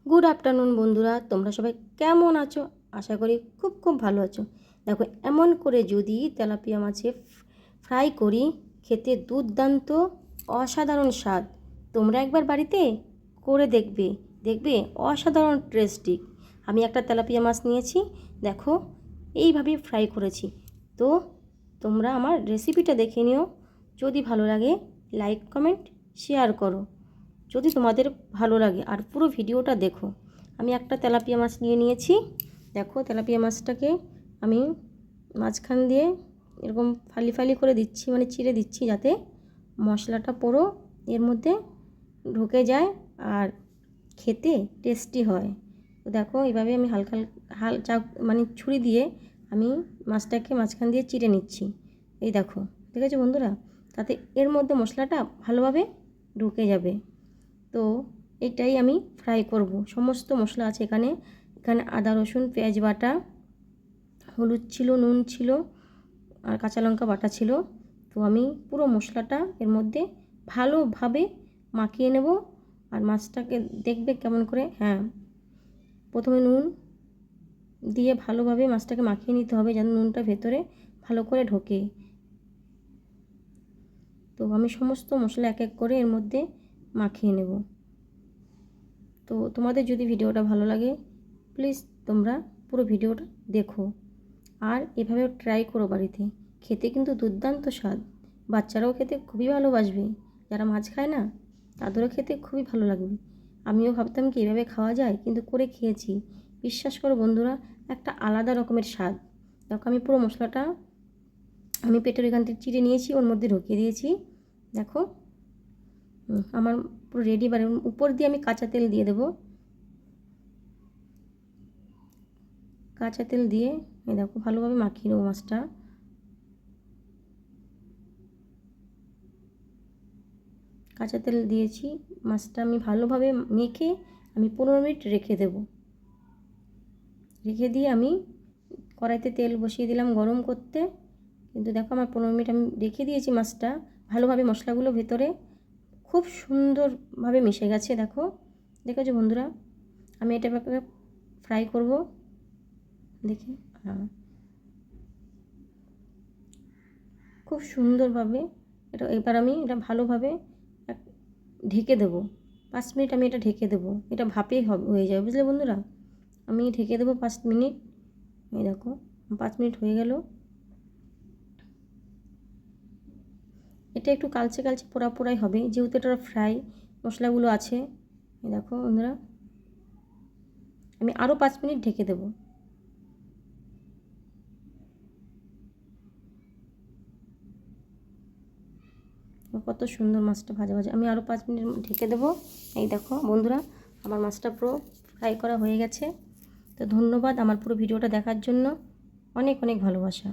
Good afternoon বন্ধুরা, তোমরা সবাই কেমন আছো? আশা করি খুব ভালো আছো। দেখো, এমন করে যদি তেলাপিয়া মাছে ফ্রাই করি, খেতে দুর্দান্ত অসাধারণ স্বাদ। তোমরা একবার বাড়িতে করে দেখবে অসাধারণ টেস্টি। আমি একটা তেলাপিয়া মাছ নিয়েছি, দেখো এইভাবে ফ্রাই করেছি। তো তোমরা আমার রেসিপিটা দেখে নিও। যদি ভালো লাগে লাইক কমেন্ট শেয়ার করো যদি তোমাদের ভালো লাগে, আর পুরো ভিডিওটা দেখো। আমি একটা তেলাপিয়া মাছ নিয়েছি। দেখো, তেলাপিয়া মাছটাকে আমি মাঝখান দিয়ে এরকম ফালি করে দিচ্ছি, মানে চিড়ে দিচ্ছি, যাতে মশলাটা পুরো এর মধ্যে ঢুকে যায় আর খেতে টেস্টি হয়। তো দেখো, এইভাবে আমি হালকা মানে ছুরি দিয়ে আমি মাছটাকে মাঝখান দিয়ে চিড়ে নিচ্ছি। এই দেখো, ঠিক আছে বন্ধুরা, তাতে এর মধ্যে মশলাটা ভালোভাবে ঢুকে যাবে। তো এটাই আমি ফ্রাই করব। সমস্ত মশলা আছে এখানে আদা রসুন পেঁয়াজ বাটা, হলুদ ছিল, নুন ছিল, আর কাঁচা লঙ্কা বাটা ছিল। তো আমি পুরো মশলাটা এর মধ্যে ভালোভাবে মাখিয়ে নেব। আর মাছটাকে দেখবে কেমন করে, হ্যাঁ, প্রথমে নুন দিয়ে ভালোভাবে মাছটাকে মাখিয়ে নিতে হবে, যেন নুনটা ভেতরে ভালো করে ঢোকে। তো আমি সমস্ত মশলা এক এক করে এর মধ্যে মাখিয়ে নেব। তো তোমাদের যদি ভিডিওটা ভালো লাগে, প্লিজ তোমরা পুরো ভিডিওটা দেখো আর এভাবে ট্রাই করো বাড়িতে। খেতে কিন্তু দুর্দান্ত স্বাদ। বাচ্চারাও খেতে খুবই ভালোবাসবে, যারা মাছ খায় না তাদেরও খেতে খুবই ভালো লাগবে। আমিও ভাবতাম কি এভাবে খাওয়া যায়, কিন্তু করে খেয়েছি। বিশ্বাস করো বন্ধুরা, একটা আলাদা রকমের স্বাদ। দেখো, আমি পুরো মশলাটা আমি পেটের এখান থেকে চিড়ে নিয়েছি, ওর মধ্যে ঢুকিয়ে দিয়েছি। দেখো আমার পুরো রেডি। এবার উপর দিয়ে আমি কাঁচা তেল দিয়ে দেবো। কাঁচা তেল দিয়ে এই দেখো ভালোভাবে মাখিয়ে নেবো মাছটা। কাঁচা তেল দিয়েছি, মাছটা আমি ভালোভাবে মেখে আমি 15 মিনিট রেখে দেব। রেখে দিয়ে আমি কড়াইতে তেল বসিয়ে দিলাম গরম করতে। কিন্তু দেখো, আমার 15 মিনিট আমি রেখে দিয়েছি। মাছটা ভালোভাবে মশলাগুলো ভেতরে খুব সুন্দরভাবে মিশে গেছে। দেখেছো বন্ধুরা, আমি এটা ফ্রাই করব। দেখি, হ্যাঁ, খুব সুন্দরভাবে এবার আমি এটা ভালোভাবে ঢেকে দেবো। 5 মিনিট আমি এটা ঢেকে দেবো। এটা ভাপেই হয়ে যাবে, বুঝলে বন্ধুরা। আমি ঢেকে দেবো 5 মিনিট। এই দেখো 5 মিনিট হয়ে গেল। এটা একটু কালচে পোড়াই হবে, যেহেতু এটা ফ্রাই মশলাগুলো আছে। এই দেখো বন্ধুরা, আমি আরও 5 মিনিট ঢেকে দেবো। কত সুন্দর মাছটা ভাজা আমি আরও 5 মিনিট ঢেকে দেবো। এই দেখো বন্ধুরা, আমার মাছটা পুরো ফ্রাই করা হয়ে গেছে। তো ধন্যবাদ আমার পুরো ভিডিওটা দেখার জন্য। অনেক ভালোবাসা।